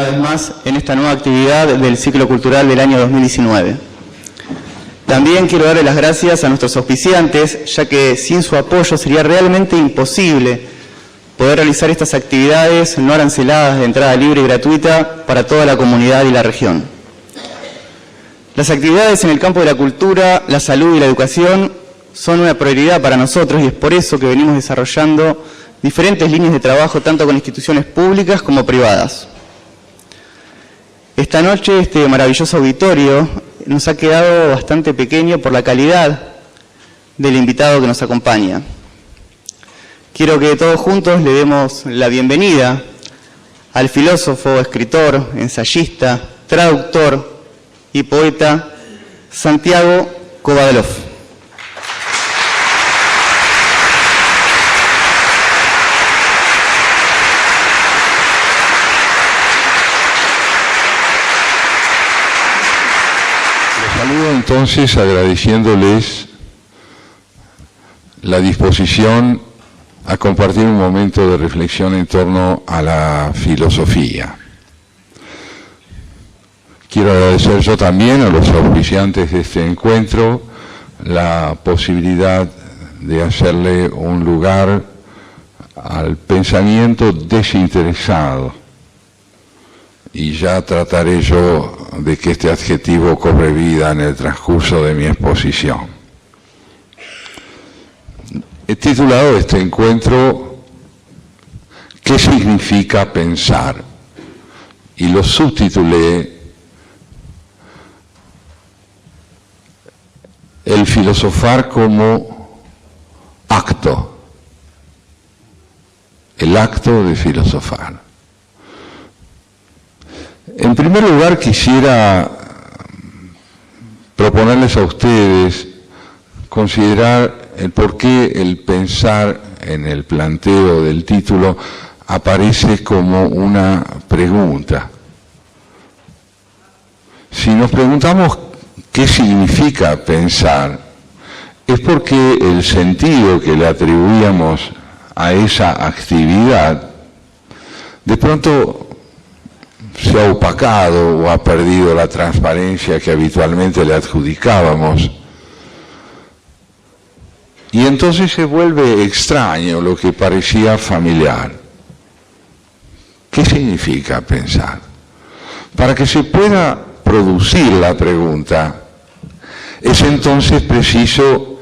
vez más en esta nueva actividad del ciclo cultural del año 2019. También quiero darle las gracias a nuestros auspiciantes, ya que sin su apoyo sería realmente imposible poder realizar estas actividades no aranceladas de entrada libre y gratuita para toda la comunidad y la región. Las actividades en el campo de la cultura, la salud y la educación son una prioridad para nosotros y es por eso que venimos desarrollando diferentes líneas de trabajo tanto con instituciones públicas como privadas. Esta noche este maravilloso auditorio nos ha quedado bastante pequeño por la calidad del invitado que nos acompaña. Quiero que todos juntos le demos la bienvenida al filósofo, escritor, ensayista, traductor y poeta Santiago Kovadlov. Saludo entonces agradeciéndoles la disposición a compartir un momento de reflexión en torno a la filosofía. Quiero agradecer yo también a los auspiciantes de este encuentro la posibilidad de hacerle un lugar al pensamiento desinteresado. Y ya trataré yo de que este adjetivo cobre vida en el transcurso de mi exposición. He titulado este encuentro ¿Qué significa pensar? Y lo subtitulé El filosofar como acto, el acto de filosofar. En primer lugar, quisiera proponerles a ustedes considerar el por qué el pensar en el planteo del título aparece como una pregunta. Si nos preguntamos qué significa pensar, es porque el sentido que le atribuíamos a esa actividad de pronto se ha opacado o ha perdido la transparencia que habitualmente le adjudicábamos. Y entonces se vuelve extraño lo que parecía familiar. ¿Qué significa pensar? Para que se pueda producir la pregunta, es entonces preciso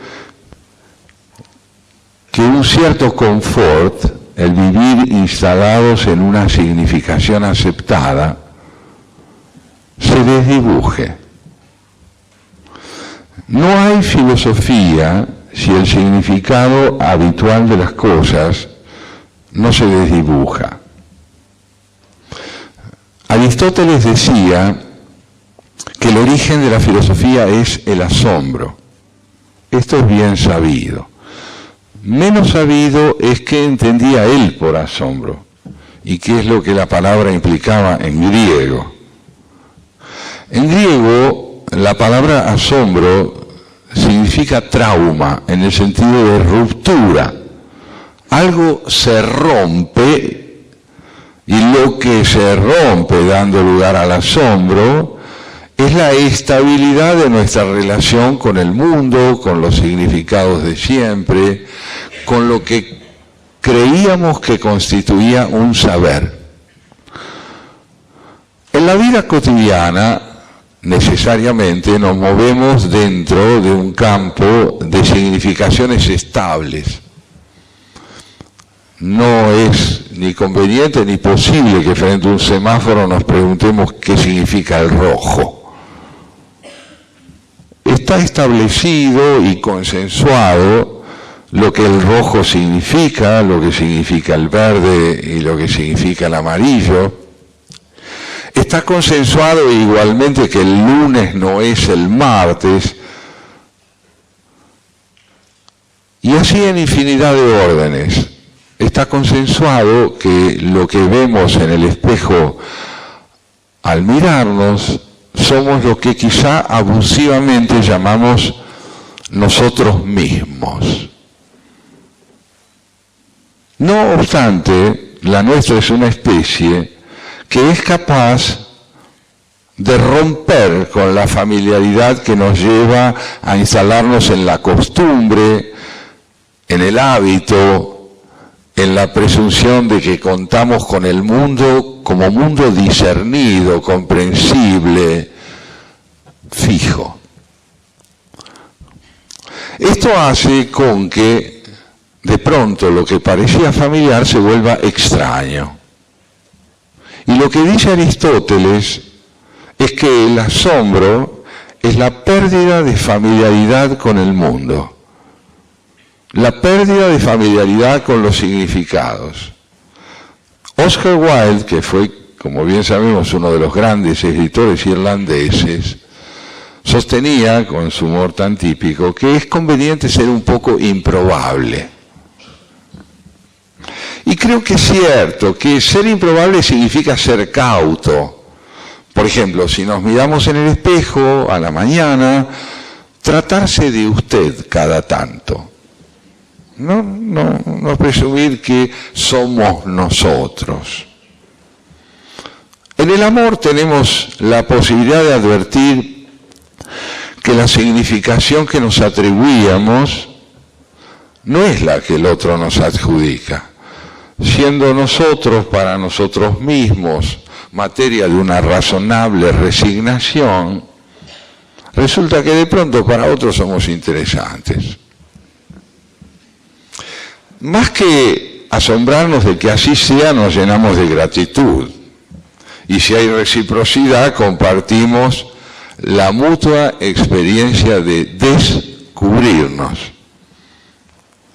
que un cierto confort, el vivir instalados en una significación aceptada, se desdibuje. No hay filosofía si el significado habitual de las cosas no se desdibuja. Aristóteles decía que el origen de la filosofía es el asombro. Esto es bien sabido. Menos sabido es qué entendía él por asombro y qué es lo que la palabra implicaba en griego. En griego, la palabra asombro significa trauma en el sentido de ruptura. Algo se rompe y lo que se rompe dando lugar al asombro es la estabilidad de nuestra relación con el mundo, con los significados de siempre, con lo que creíamos que constituía un saber. En la vida cotidiana, necesariamente nos movemos dentro de un campo de significaciones estables. No es ni conveniente ni posible que frente a un semáforo nos preguntemos qué significa el rojo. Está establecido y consensuado lo que el rojo significa, lo que significa el verde y lo que significa el amarillo. Está consensuado igualmente que el lunes no es el martes. Y así en infinidad de órdenes. Está consensuado que lo que vemos en el espejo al mirarnos somos lo que quizá abusivamente llamamos nosotros mismos. No obstante, la nuestra es una especie que es capaz de romper con la familiaridad que nos lleva a instalarnos en la costumbre, en el hábito, en la presunción de que contamos con el mundo como mundo discernido, comprensible, fijo. Esto hace con que de pronto lo que parecía familiar se vuelva extraño. Y lo que dice Aristóteles es que el asombro es la pérdida de familiaridad con el mundo, la pérdida de familiaridad con los significados. Oscar Wilde, que fue, como bien sabemos, uno de los grandes escritores irlandeses, sostenía, con su humor tan típico, que es conveniente ser un poco improbable. Y creo que es cierto que ser improbable significa ser cauto. Por ejemplo, si nos miramos en el espejo a la mañana, tratarse de usted cada tanto. No presumir que somos nosotros. En el amor tenemos la posibilidad de advertir que la significación que nos atribuíamos no es la que el otro nos adjudica, siendo nosotros para nosotros mismos materia de una razonable resignación, resulta que de pronto para otros somos interesantes. Más que asombrarnos de que así sea, nos llenamos de gratitud. Y si hay reciprocidad, compartimos la mutua experiencia de descubrirnos.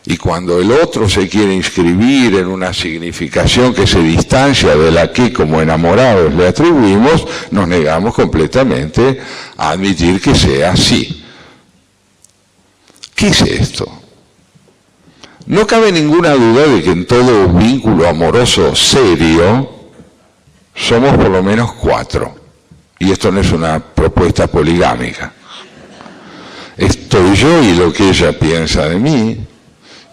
Y cuando el otro se quiere inscribir en una significación que se distancia de la que como enamorados le atribuimos, nos negamos completamente a admitir que sea así. ¿Qué es esto? No cabe ninguna duda de que en todo vínculo amoroso serio somos por lo menos 4. Y esto no es una propuesta poligámica. Estoy yo y lo que ella piensa de mí,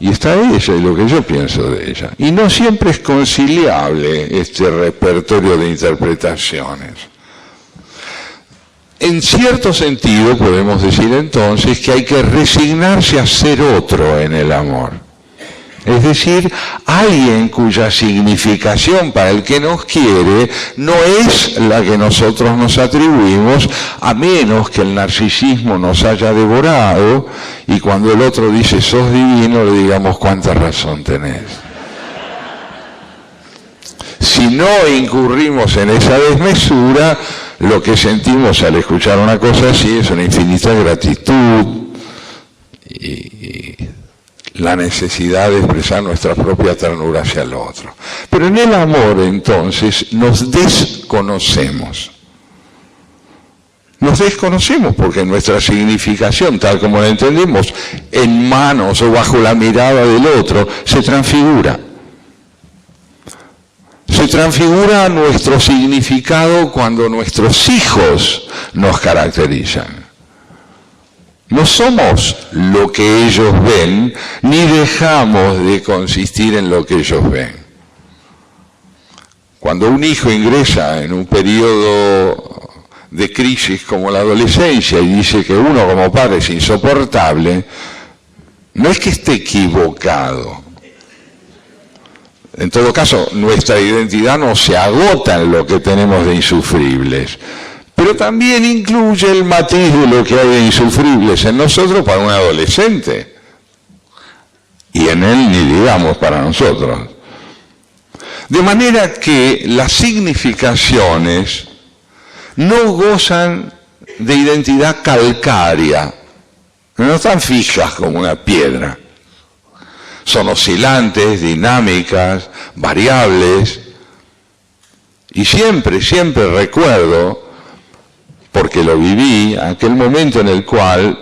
y está ella y lo que yo pienso de ella. Y no siempre es conciliable este repertorio de interpretaciones. En cierto sentido podemos decir entonces que hay que resignarse a ser otro en el amor. Es decir, alguien cuya significación para el que nos quiere no es la que nosotros nos atribuimos, a menos que el narcisismo nos haya devorado y cuando el otro dice sos divino le digamos cuánta razón tenés. Si no incurrimos en esa desmesura, lo que sentimos al escuchar una cosa así es una infinita gratitud y la necesidad de expresar nuestra propia ternura hacia el otro. Pero en el amor, entonces, nos desconocemos. Nos desconocemos porque nuestra significación, tal como la entendemos, en manos o bajo la mirada del otro, se transfigura. Se transfigura nuestro significado cuando nuestros hijos nos caracterizan. No somos lo que ellos ven, ni dejamos de consistir en lo que ellos ven. Cuando un hijo ingresa en un periodo de crisis como la adolescencia y dice que uno como padre es insoportable, no es que esté equivocado. En todo caso, nuestra identidad no se agota en lo que tenemos de insufribles, pero también incluye el matiz de lo que hay de insufribles en nosotros para un adolescente. Y en él ni digamos para nosotros. De manera que las significaciones no gozan de identidad calcárea, no están fijas como una piedra. Son oscilantes, dinámicas, variables. Y siempre recuerdo, porque lo viví, aquel momento en el cual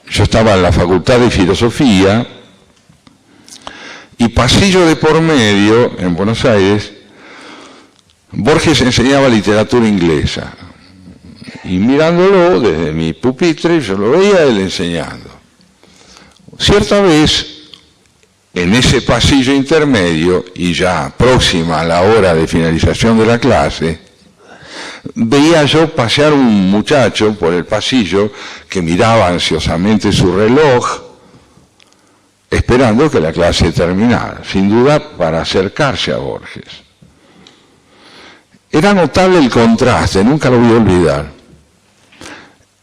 yo estaba en la Facultad de Filosofía y pasillo de por medio, en Buenos Aires, Borges enseñaba literatura inglesa. Y mirándolo desde mi pupitre, yo lo veía él enseñando. Cierta vez, en ese pasillo intermedio, y ya próxima a la hora de finalización de la clase, veía yo pasear un muchacho por el pasillo que miraba ansiosamente su reloj, esperando que la clase terminara, sin duda para acercarse a Borges. Era notable el contraste, nunca lo voy a olvidar,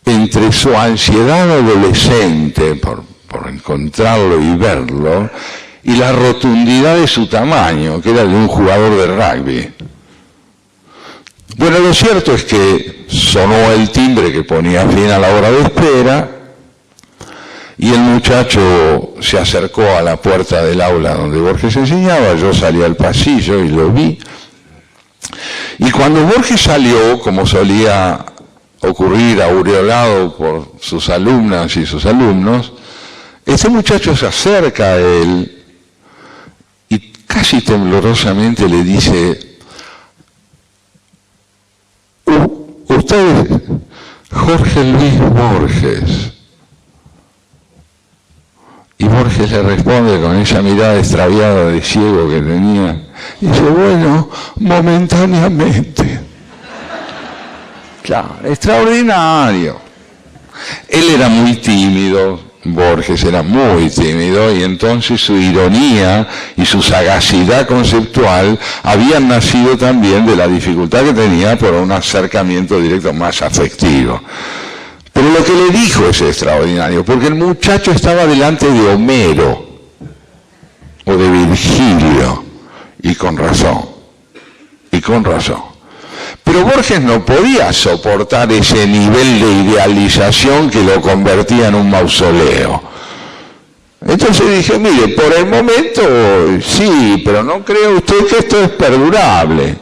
entre su ansiedad adolescente por encontrarlo y verlo, y la rotundidad de su tamaño, que era de un jugador de rugby. Bueno, lo cierto es que sonó el timbre que ponía fin a la hora de espera, y el muchacho se acercó a la puerta del aula donde Borges enseñaba. Yo salí al pasillo y lo vi. Y cuando Borges salió, como solía ocurrir, aureolado por sus alumnas y sus alumnos, ese muchacho se acerca a él y casi temblorosamente le dice: usted es Jorge Luis Borges. Y Borges le responde con esa mirada extraviada de ciego que tenía. Dice: bueno, momentáneamente. Claro, extraordinario. Él era muy tímido, Borges era muy tímido, y entonces su ironía y su sagacidad conceptual habían nacido también de la dificultad que tenía por un acercamiento directo más afectivo. Pero lo que le dijo es extraordinario, porque el muchacho estaba delante de Homero o de Virgilio, y con razón, Pero Borges no podía soportar ese nivel de idealización que lo convertía en un mausoleo. Entonces dije: mire, por el momento sí, pero ¿no cree usted que esto es perdurable?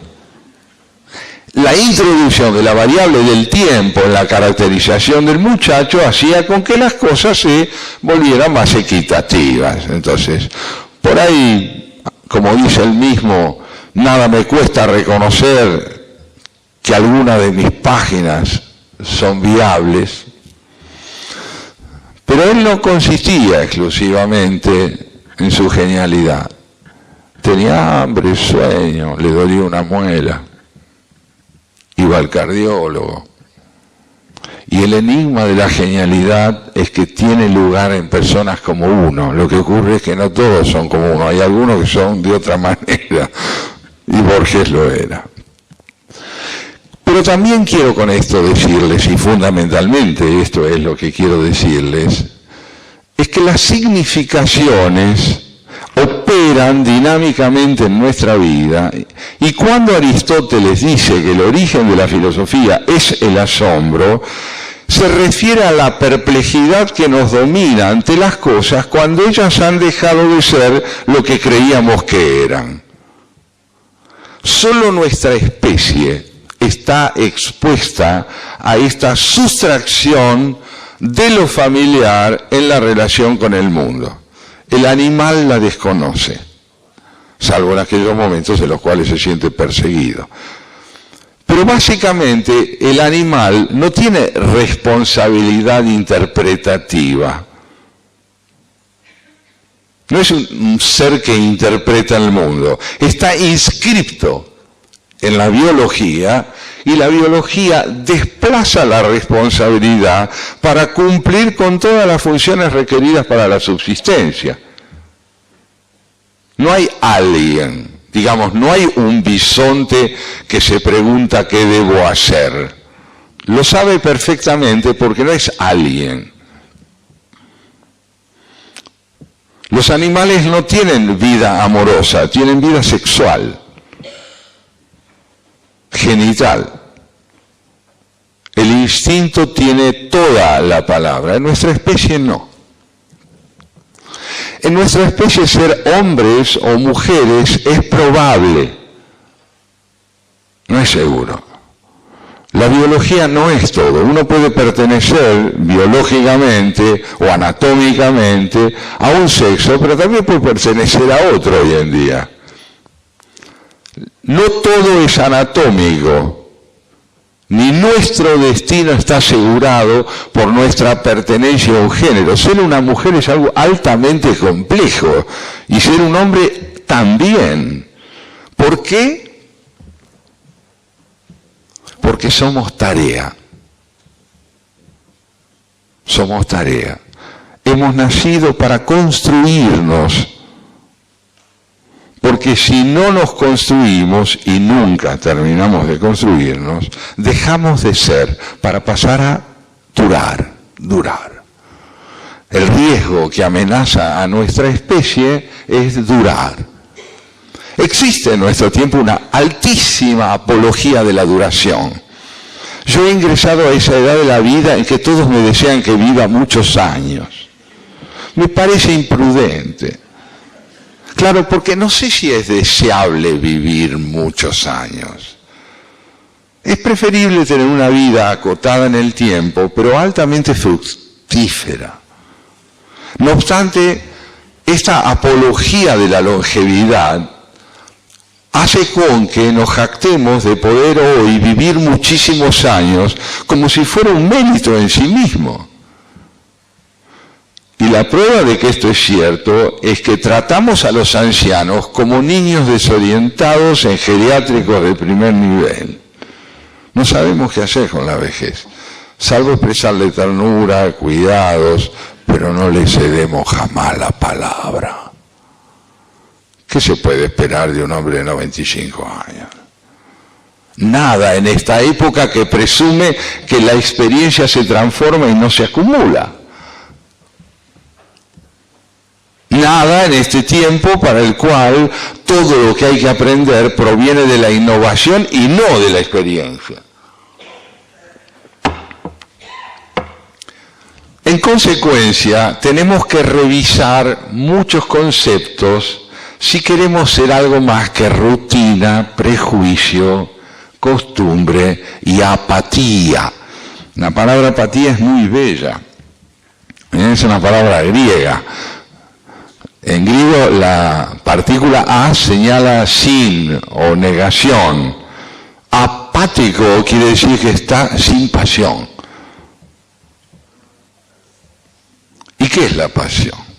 La introducción de la variable del tiempo en la caracterización del muchacho hacía con que las cosas se volvieran más equitativas. Entonces, por ahí, como dice él mismo, nada me cuesta reconocer que algunas de mis páginas son viables, pero él no consistía exclusivamente en su genialidad. Tenía hambre, sueño, le dolía una muela, iba al cardiólogo. Y el enigma de la genialidad es que tiene lugar en personas como uno. Lo que ocurre es que no todos son como uno, hay algunos que son de otra manera, y Borges lo era. Pero también quiero con esto decirles, y fundamentalmente esto es lo que quiero decirles, es que las significaciones operan dinámicamente en nuestra vida, y cuando Aristóteles dice que el origen de la filosofía es el asombro, se refiere a la perplejidad que nos domina ante las cosas cuando ellas han dejado de ser lo que creíamos que eran. Solo nuestra especie está expuesta a esta sustracción de lo familiar en la relación con el mundo. El animal la desconoce, salvo en aquellos momentos en los cuales se siente perseguido. Pero básicamente el animal no tiene responsabilidad interpretativa. No es un ser que interpreta el mundo. Está inscripto en la biología, y la biología desplaza la responsabilidad para cumplir con todas las funciones requeridas para la subsistencia. No hay alien, digamos, no hay un bisonte que se pregunta qué debo hacer. Lo sabe perfectamente porque no es alien. Los animales no tienen vida amorosa, tienen vida sexual, genital. El instinto tiene toda la palabra, en nuestra especie no. En nuestra especie ser hombres o mujeres es probable, no es seguro. La biología no es todo. Uno puede pertenecer biológicamente o anatómicamente a un sexo, pero también puede pertenecer a otro hoy en día. No todo es anatómico, ni nuestro destino está asegurado por nuestra pertenencia a un género. Ser una mujer es algo altamente complejo, y ser un hombre también. ¿Por qué? porque somos tarea. Somos tarea. Hemos nacido para construirnos, porque si no nos construimos y nunca terminamos de construirnos, dejamos de ser para pasar a durar. El riesgo que amenaza a nuestra especie es durar. Existe en nuestro tiempo una altísima apología de la duración. Yo he ingresado a esa edad de la vida en que todos me desean que viva muchos años. Me parece imprudente. Claro, porque no sé si es deseable vivir muchos años. Es preferible tener una vida acotada en el tiempo, pero altamente fructífera. No obstante, esta apología de la longevidad hace con que nos jactemos de poder hoy vivir muchísimos años como si fuera un mérito en sí mismo. Y la prueba de que esto es cierto es que tratamos a los ancianos como niños desorientados en geriátricos de primer nivel. No sabemos qué hacer con la vejez, salvo expresarle ternura, cuidados, pero no le cedemos jamás la palabra. ¿Qué se puede esperar de un hombre de 95 años? Nada en esta época que presume que la experiencia se transforma y no se acumula. Nada en este tiempo para el cual todo lo que hay que aprender proviene de la innovación y no de la experiencia. En consecuencia, tenemos que revisar muchos conceptos si queremos ser algo más que rutina, prejuicio, costumbre y apatía. La palabra apatía es muy bella. Es una palabra griega. En griego la partícula a señala sin o negación. Apático quiere decir que está sin pasión. ¿Y qué es la pasión?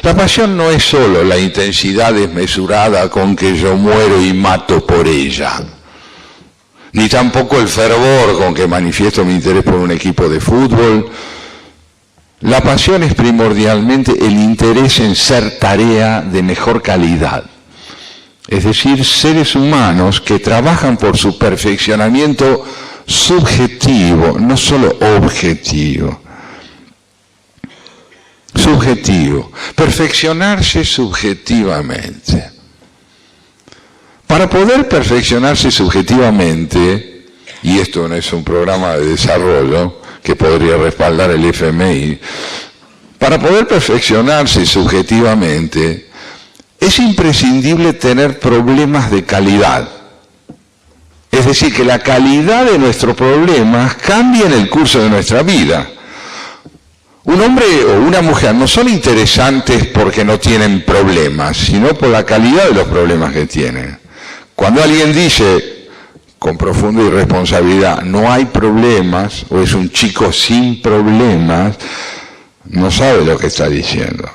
La pasión no es solo la intensidad desmesurada con que yo muero y mato por ella, ni tampoco el fervor con que manifiesto mi interés por un equipo de fútbol. La pasión es primordialmente el interés en ser tarea de mejor calidad, es decir, seres humanos que trabajan por su perfeccionamiento subjetivo, no solo objetivo. Subjetivo, perfeccionarse subjetivamente. Para poder perfeccionarse subjetivamente, y esto no es un programa de desarrollo que podría respaldar el FMI, para poder perfeccionarse subjetivamente, es imprescindible tener problemas de calidad. Es decir, que la calidad de nuestros problemas cambie en el curso de nuestra vida. Un hombre o una mujer no son interesantes porque no tienen problemas, sino por la calidad de los problemas que tienen. Cuando alguien dice con profunda irresponsabilidad, no hay problemas, o es un chico sin problemas, no sabe lo que está diciendo.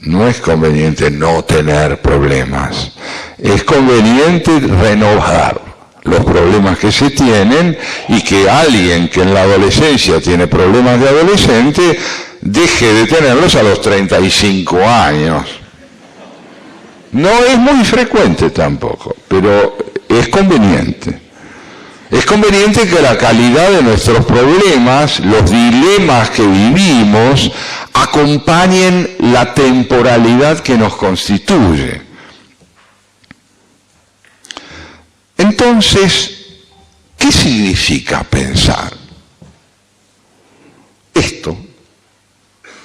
No es conveniente no tener problemas, es conveniente renovar los problemas que se tienen y que alguien que en la adolescencia tiene problemas de adolescente deje de tenerlos a los 35 años. No es muy frecuente tampoco, pero es conveniente. Es conveniente que la calidad de nuestros problemas, los dilemas que vivimos, acompañen la temporalidad que nos constituye. Entonces, ¿qué significa pensar? Esto,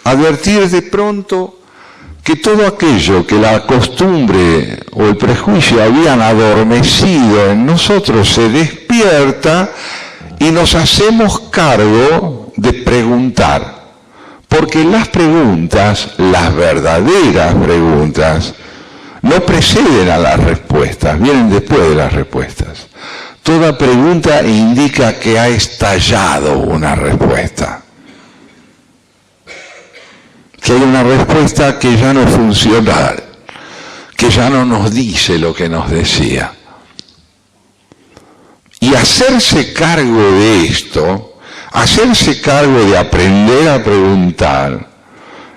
advertir de pronto que todo aquello que la costumbre o el prejuicio habían adormecido en nosotros se despierta y nos hacemos cargo de preguntar. Porque las preguntas, las verdaderas preguntas, no preceden a las respuestas, vienen después de las respuestas. Toda pregunta indica que ha estallado una respuesta. Que hay una respuesta que ya no es funcional, que ya no nos dice lo que nos decía. Y Y hacerse cargo de esto, hacerse cargo de aprender a preguntar,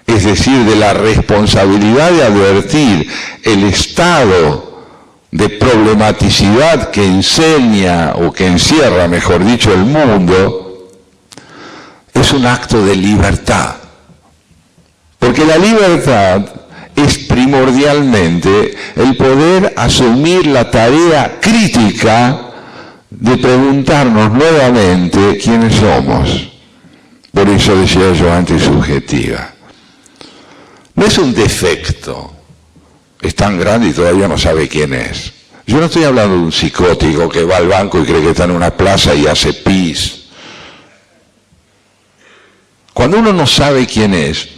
es decir, de la responsabilidad de advertir el estado de problematicidad que enseña o que encierra, mejor dicho, el mundo, es un acto de libertad. Porque la libertad es primordialmente el poder asumir la tarea crítica de preguntarnos nuevamente quiénes somos. Por eso decía yo antes subjetiva. No es un defecto, es tan grande y todavía no sabe quién es. Yo no estoy hablando de un psicótico que va al banco y cree que está en una plaza y hace pis. Cuando uno no sabe quién es,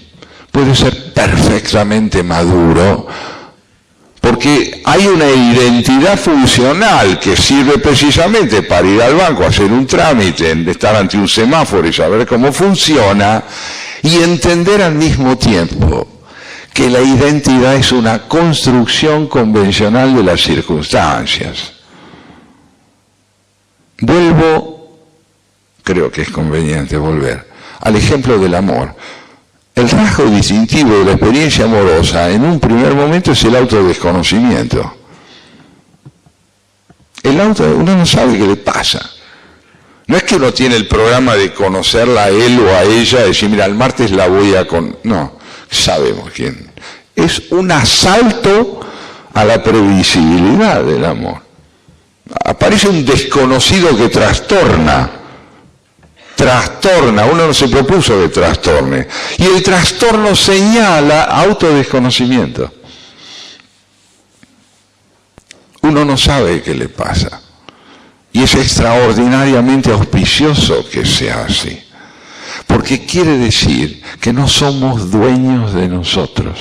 puede ser perfectamente maduro, porque hay una identidad funcional que sirve precisamente para ir al banco a hacer un trámite, estar ante un semáforo y saber cómo funciona, y entender al mismo tiempo que la identidad es una construcción convencional de las circunstancias. Vuelvo, creo que es conveniente volver, al ejemplo del amor. El rasgo distintivo de la experiencia amorosa en un primer momento es el autodesconocimiento. Uno no sabe qué le pasa. No es que uno tiene el programa de conocerla a él o a ella, decir, mira, el martes la voy a No, sabemos quién. Es un asalto a la previsibilidad del amor. Aparece un desconocido que trastorna, uno no se propuso que trastorne, y el trastorno señala autodesconocimiento. Uno no sabe qué le pasa, y es extraordinariamente auspicioso que sea así, porque quiere decir que no somos dueños de nosotros.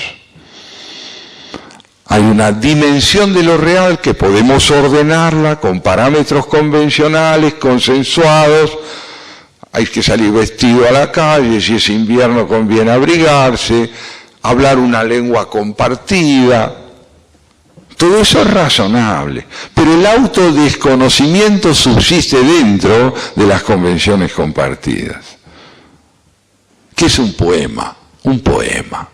Hay una dimensión de lo real que podemos ordenarla con parámetros convencionales, consensuados. Hay que salir vestido a la calle, si es invierno conviene abrigarse, hablar una lengua compartida. Todo eso es razonable, pero el autodesconocimiento subsiste dentro de las convenciones compartidas. ¿Qué es un poema? Un poema.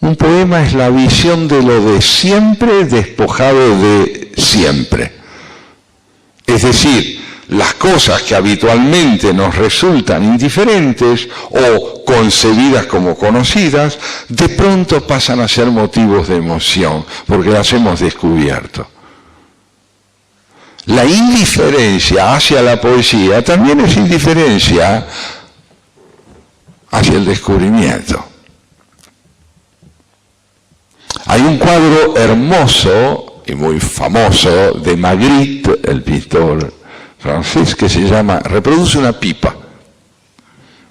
Un poema es la visión de lo de siempre despojado de siempre. Es decir, las cosas que habitualmente nos resultan indiferentes o concebidas como conocidas, de pronto pasan a ser motivos de emoción, porque las hemos descubierto. La indiferencia hacia la poesía también es indiferencia hacia el descubrimiento. Hay un cuadro hermoso y muy famoso de Magritte, el pintor francés, que se llama, reproduce una pipa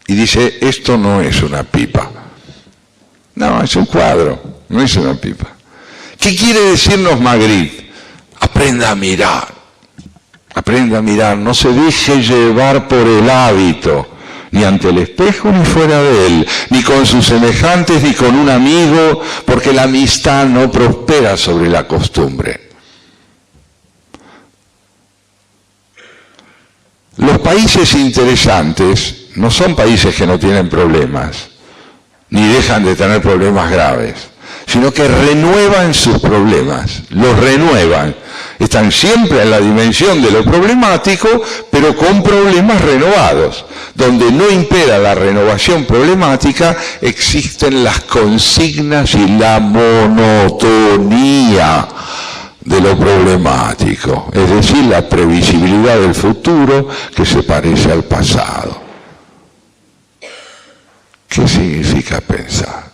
y dice, esto no es una pipa. No, es un cuadro, no es una pipa. ¿Qué quiere decirnos Magritte? Aprenda a mirar, no se deje llevar por el hábito, ni ante el espejo ni fuera de él, ni con sus semejantes ni con un amigo, porque la amistad no prospera sobre la costumbre. Los países interesantes no son países que no tienen problemas, ni dejan de tener problemas graves, sino que renuevan sus problemas, los renuevan. Están siempre en la dimensión de lo problemático, pero con problemas renovados. Donde no impera la renovación problemática, existen las consignas y la monotonía de lo problemático, es decir, la previsibilidad del futuro que se parece al pasado. ¿Qué significa pensar?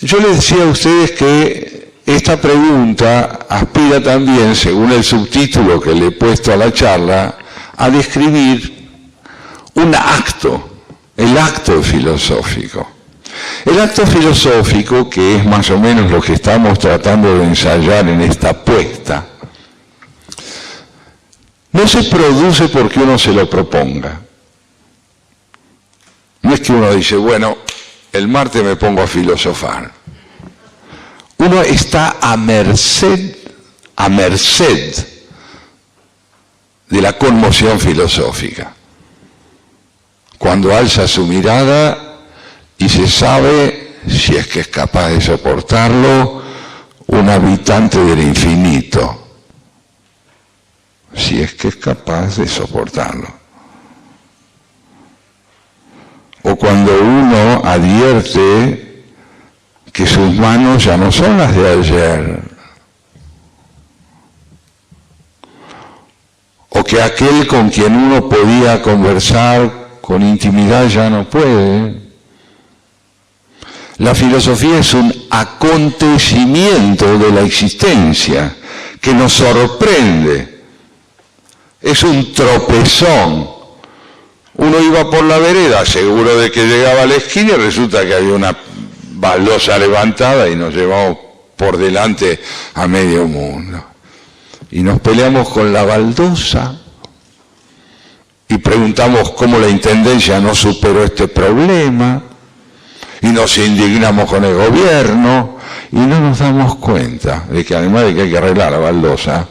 Yo les decía a ustedes que esta pregunta aspira también, según el subtítulo que le he puesto a la charla, a describir un acto, el acto filosófico. El acto filosófico, que es más o menos lo que estamos tratando de ensayar en esta apuesta, no se produce porque uno se lo proponga. No es que uno dice, bueno, el martes me pongo a filosofar. uno está a merced de la conmoción filosófica. Cuando alza su mirada y se sabe, si es que es capaz de soportarlo, un habitante del infinito. Si es que es capaz de soportarlo. O cuando uno advierte que sus manos ya no son las de ayer. O que aquel con quien uno podía conversar con intimidad ya no puede. La filosofía es un acontecimiento de la existencia que nos sorprende. Es un tropezón. Uno iba por la vereda seguro de que llegaba a la esquina y resulta que había una baldosa levantada y nos llevamos por delante a medio mundo. Y nos peleamos con la baldosa y preguntamos cómo la Intendencia no superó este problema y nos indignamos con el gobierno y no nos damos cuenta de que además de que hay que arreglar la baldosa,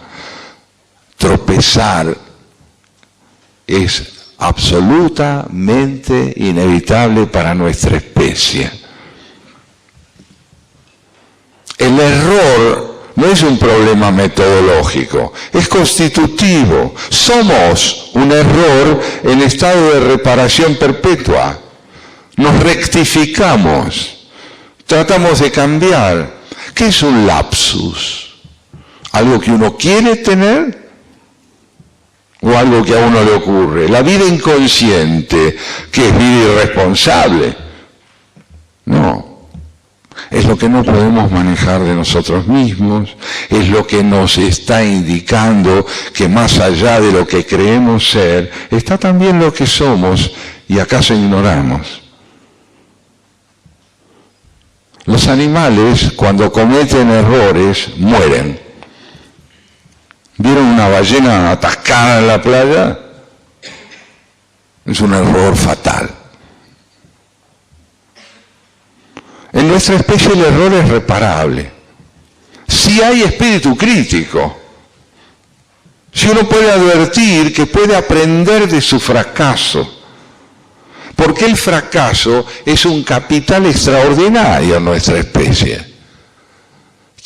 tropezar es absolutamente inevitable para nuestra especie. El error no es un problema metodológico, es constitutivo. Somos un error en estado de reparación perpetua. Nos rectificamos, tratamos de cambiar. ¿Qué es un lapsus? ¿Algo que uno quiere tener o algo que a uno le ocurre? La vida inconsciente, que es vida irresponsable. No. Es lo que no podemos manejar de nosotros mismos, es lo que nos está indicando que más allá de lo que creemos ser, está también lo que somos y acaso ignoramos. Los animales, cuando cometen errores, mueren. ¿Vieron una ballena atascada en la playa? Es un error fatal. En nuestra especie el error es reparable. Si hay espíritu crítico, si uno puede advertir que puede aprender de su fracaso, porque el fracaso es un capital extraordinario en nuestra especie.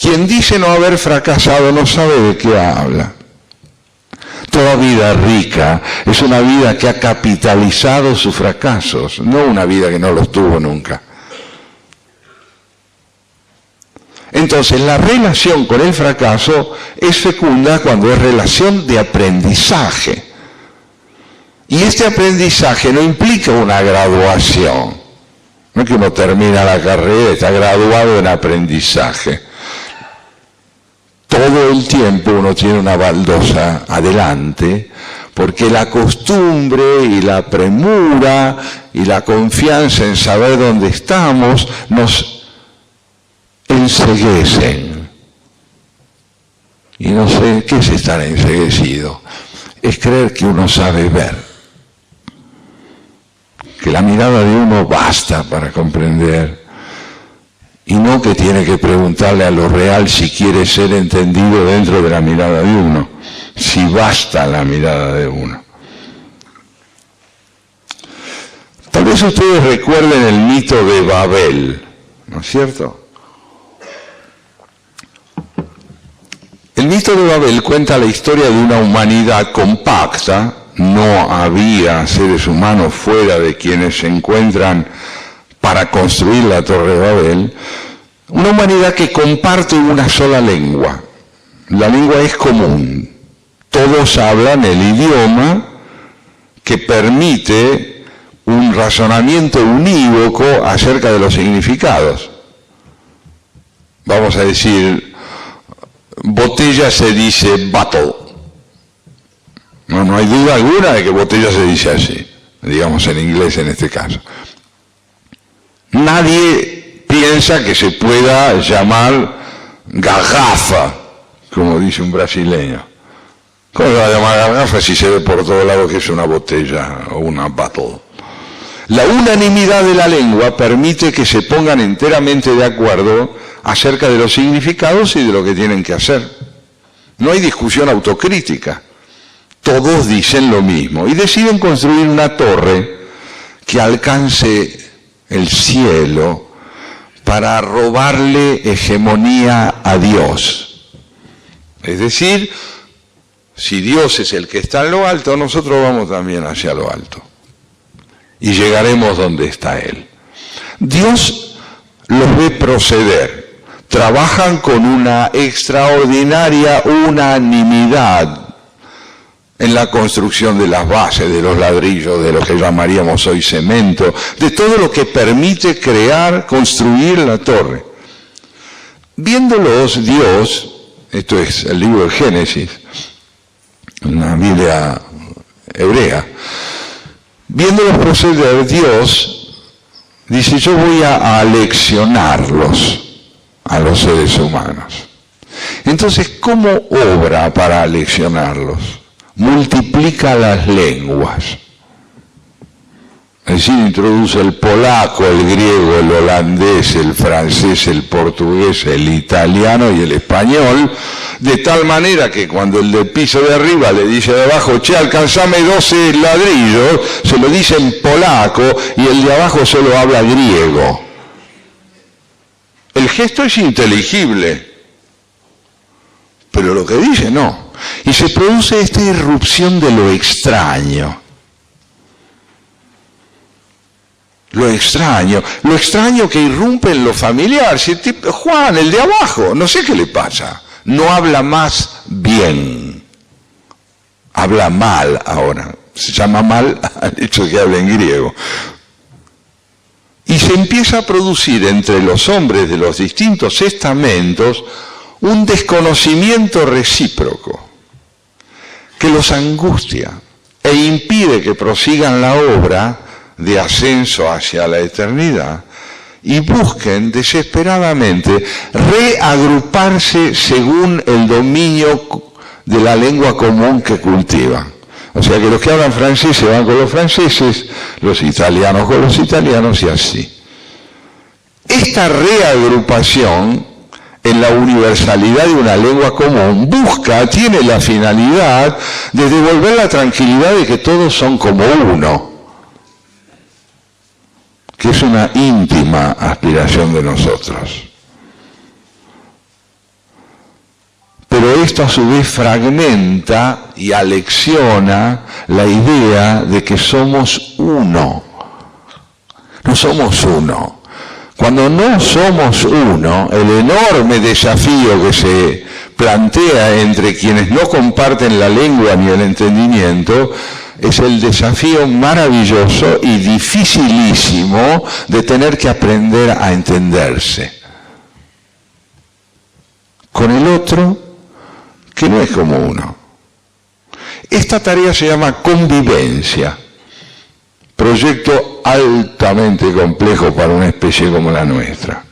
Quien dice no haber fracasado no sabe de qué habla. Toda vida rica es una vida que ha capitalizado sus fracasos, no una vida que no los tuvo nunca. Entonces, la relación con el fracaso es fecunda cuando es relación de aprendizaje. Y este aprendizaje no implica una graduación. No es que uno termina la carrera y está graduado en aprendizaje. Todo el tiempo uno tiene una baldosa adelante, porque la costumbre y la premura y la confianza en saber dónde estamos nos enceguecen. Y no sé qué es estar enceguecido. Es creer que uno sabe ver. Que la mirada de uno basta para comprender. Y no que tiene que preguntarle a lo real si quiere ser entendido dentro de la mirada de uno. Si basta la mirada de uno. Tal vez ustedes recuerden el mito de Babel, ¿no es cierto? El mito de Babel cuenta la historia de una humanidad compacta. No había seres humanos fuera de quienes se encuentran para construir la Torre de Babel. Una humanidad que comparte una sola lengua. La lengua es común. Todos hablan el idioma que permite un razonamiento unívoco acerca de los significados. Vamos a decir, botella se dice bottle. No hay duda alguna de que botella se dice así, digamos en inglés en este caso. Nadie piensa que se pueda llamar garrafa, como dice un brasileño. ¿Cómo se va a llamar garrafa si se ve por todos lados que es una botella o una bottle? La unanimidad de la lengua permite que se pongan enteramente de acuerdo acerca de los significados y de lo que tienen que hacer. No hay discusión autocrítica. Todos dicen lo mismo y deciden construir una torre que alcance el cielo para robarle hegemonía a Dios. Es decir, si Dios es el que está en lo alto, nosotros vamos también hacia lo alto. Y llegaremos donde está Él. Dios los ve proceder. Trabajan con una extraordinaria unanimidad en la construcción de las bases, de los ladrillos, de lo que llamaríamos hoy cemento, de todo lo que permite crear, construir la torre. Viéndolos Dios, esto es el libro de Génesis, una Biblia hebrea, viéndolos proceder, Dios dice, yo voy a aleccionarlos a los seres humanos. Entonces, ¿cómo obra para aleccionarlos? Multiplica las lenguas. Es decir, introduce el polaco, el griego, el holandés, el francés, el portugués, el italiano y el español, de tal manera que cuando el del piso de arriba le dice de abajo, che, alcanzame 12 ladrillos, se lo dice en polaco y el de abajo solo habla griego. El gesto es inteligible, pero lo que dice no. Y se produce esta irrupción de lo extraño. Lo extraño que irrumpe en lo familiar. Si Juan, el de abajo, no sé qué le pasa, no habla más bien, habla mal ahora, se llama mal al hecho de que habla en griego. Y se empieza a producir entre los hombres de los distintos estamentos un desconocimiento recíproco que los angustia e impide que prosigan la obra de ascenso hacia la eternidad y busquen desesperadamente reagruparse según el dominio de la lengua común que cultivan. O sea que los que hablan francés se van con los franceses, los italianos con los italianos y así. Esta reagrupación en la universalidad de una lengua común tiene la finalidad de devolver la tranquilidad de que todos son como uno, que es una íntima aspiración de nosotros. Pero esto a su vez fragmenta y alecciona la idea de que somos uno. No somos uno. Cuando no somos uno, el enorme desafío que se plantea entre quienes no comparten la lengua ni el entendimiento es el desafío maravilloso y dificilísimo de tener que aprender a entenderse con el otro que no es como uno. Esta tarea se llama convivencia, proyecto altamente complejo para una especie como la nuestra.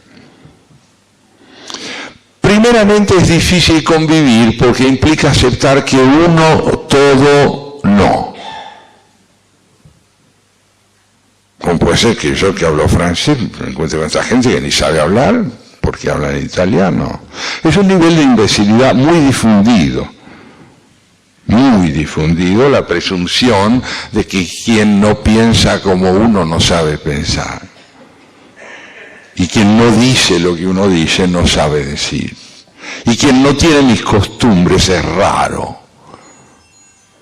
Primeramente es difícil convivir porque implica aceptar que uno todo no. Como puede ser que yo que hablo francés me encuentre con esta gente que ni sabe hablar porque hablan italiano. Es un nivel de imbecilidad muy difundido, la presunción de que quien no piensa como uno no sabe pensar. Y quien no dice lo que uno dice no sabe decir. Y quien no tiene mis costumbres es raro.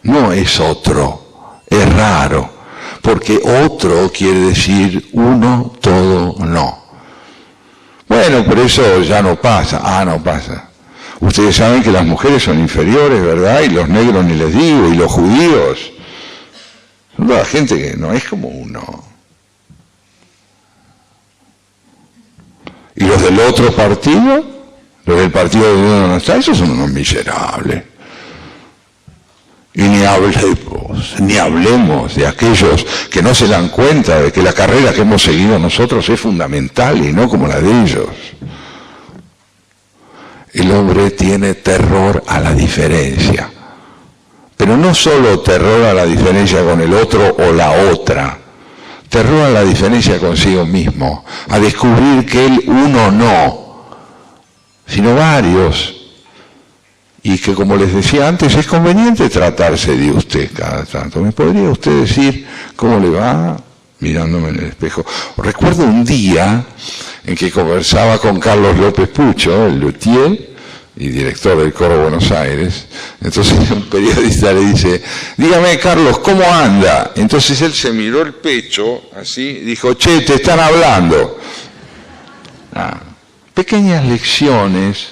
No es otro, es raro. Porque otro quiere decir uno, todo, no. Bueno, pero eso ya no pasa. No pasa. Ustedes saben que las mujeres son inferiores, ¿verdad? Y los negros ni les digo, y los judíos. Son toda gente que no es como uno. Y los del otro partido, los del partido de uno no está, esos son unos miserables. Y ni hablemos de aquellos que no se dan cuenta de que la carrera que hemos seguido nosotros es fundamental y no como la de ellos. El hombre tiene terror a la diferencia, pero no solo terror a la diferencia con el otro o la otra, te roba la diferencia consigo mismo, a descubrir que él uno no, sino varios. Y que, como les decía antes, es conveniente tratarse de usted cada tanto. ¿Me podría usted decir cómo le va? Mirándome en el espejo. Recuerdo un día en que conversaba con Carlos López Pucho, el luthier y director del Coro Buenos Aires. Entonces un periodista le dice, dígame Carlos, ¿cómo anda? Entonces él se miró el pecho, así, dijo, che, te están hablando. Pequeñas lecciones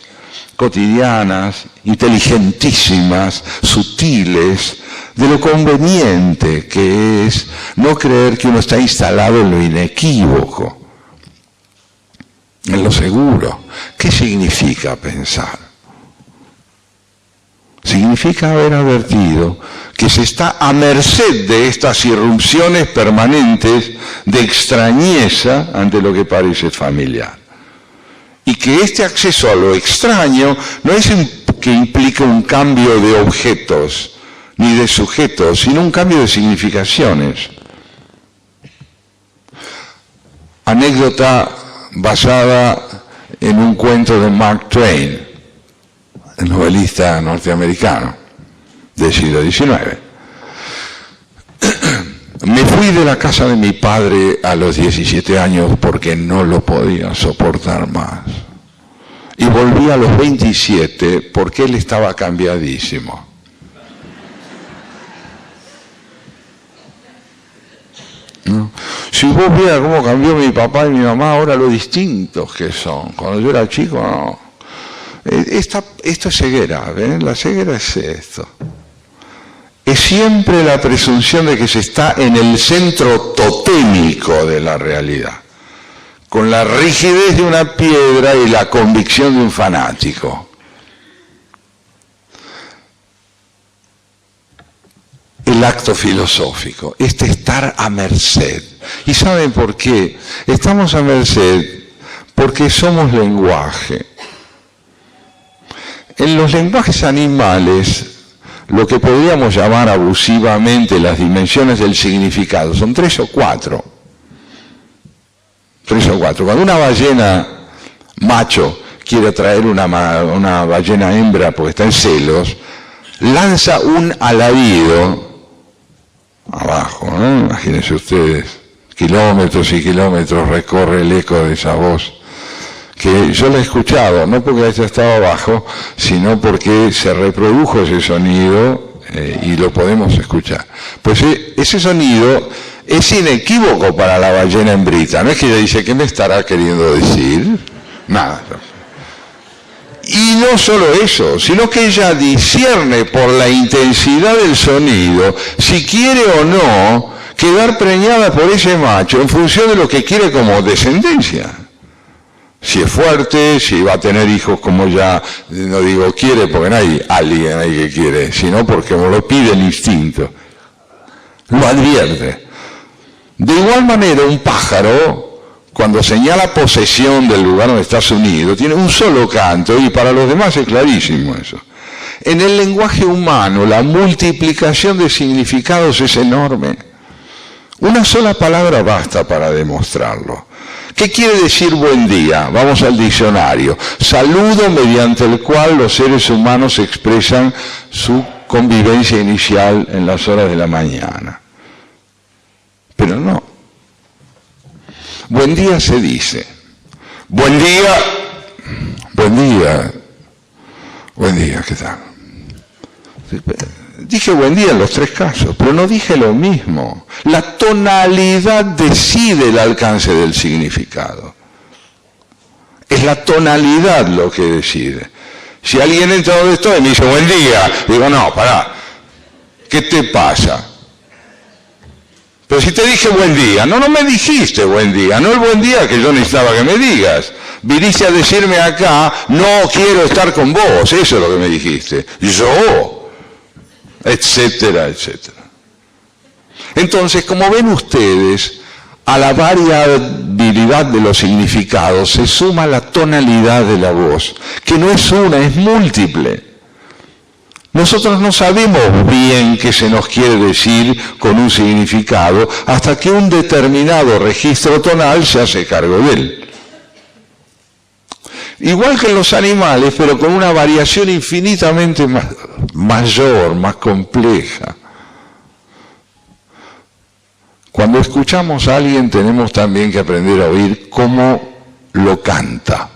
cotidianas, inteligentísimas, sutiles, de lo conveniente que es no creer que uno está instalado en lo inequívoco, en lo seguro. ¿Qué significa pensar? Significa haber advertido que se está a merced de estas irrupciones permanentes de extrañeza ante lo que parece familiar. Y que este acceso a lo extraño no es que implique un cambio de objetos ni de sujetos, sino un cambio de significaciones. Anécdota basada en un cuento de Mark Twain, el novelista norteamericano del siglo XIX. Me fui de la casa de mi padre a los 17 años porque no lo podía soportar más. Y volví a los 27 porque él estaba cambiadísimo. ¿No? Si vos vieras cómo cambió mi papá y mi mamá, ahora lo distintos que son. Cuando yo era chico, no. Esto es ceguera, ¿ven? La ceguera es esto. Es siempre la presunción de que se está en el centro totémico de la realidad, con la rigidez de una piedra y la convicción de un fanático. El acto filosófico, estar a merced. ¿Y saben por qué? Estamos a merced porque somos lenguaje. En los lenguajes animales, lo que podríamos llamar abusivamente las dimensiones del significado son 3 o 4. 3 o 4. Cuando una ballena macho quiere atraer una ballena hembra porque está en celos, lanza un alarido abajo, ¿no? Imagínense ustedes, kilómetros y kilómetros recorre el eco de esa voz, que yo la he escuchado, no porque haya estado abajo, sino porque se reprodujo ese sonido y lo podemos escuchar. Pues ese sonido es inequívoco para la ballena hembrita, no es que ella dice, ¿qué me estará queriendo decir? Nada. Y no solo eso, sino que ella discierne por la intensidad del sonido si quiere o no quedar preñada por ese macho en función de lo que quiere como descendencia. Si es fuerte, si va a tener hijos como ya, no digo quiere, porque no hay alguien ahí que quiere, sino porque me lo pide el instinto. Lo advierte. De igual manera, un pájaro, cuando señala posesión del lugar donde está su nido, tiene un solo canto, y para los demás es clarísimo eso. En el lenguaje humano, la multiplicación de significados es enorme. Una sola palabra basta para demostrarlo. ¿Qué quiere decir buen día? Vamos al diccionario. Saludo mediante el cual los seres humanos expresan su convivencia inicial en las horas de la mañana. Pero no. Buen día se dice. Buen día. Buen día. Buen día, ¿qué tal? Dije buen día en los 3 casos, pero no dije lo mismo. La tonalidad decide el alcance del significado. Es la tonalidad lo que decide. Si alguien entra donde estoy y me dice buen día, digo, no, pará, ¿qué te pasa? Pero si te dije buen día, no me dijiste buen día, no el buen día que yo necesitaba que me digas. Viniste a decirme acá, no quiero estar con vos, eso es lo que me dijiste. Yo, etcétera, etcétera. Entonces, como ven ustedes, a la variabilidad de los significados se suma la tonalidad de la voz, que no es una, es múltiple. Nosotros no sabemos bien qué se nos quiere decir con un significado hasta que un determinado registro tonal se hace cargo de él. Igual que en los animales, pero con una variación infinitamente mayor, más compleja. Cuando escuchamos a alguien tenemos también que aprender a oír cómo lo canta,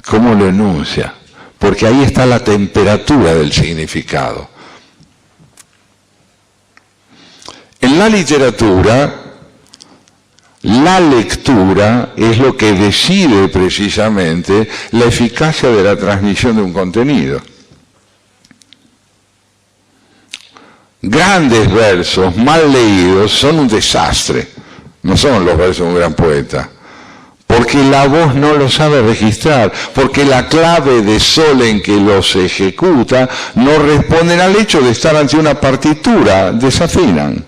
cómo lo enuncia, porque ahí está la temperatura del significado. En la literatura, la lectura es lo que decide precisamente la eficacia de la transmisión de un contenido. Grandes versos, mal leídos, son un desastre. No son los versos de un gran poeta. Porque la voz no lo sabe registrar, porque la clave de sol en que los ejecuta no responden al hecho de estar ante una partitura, desafinan.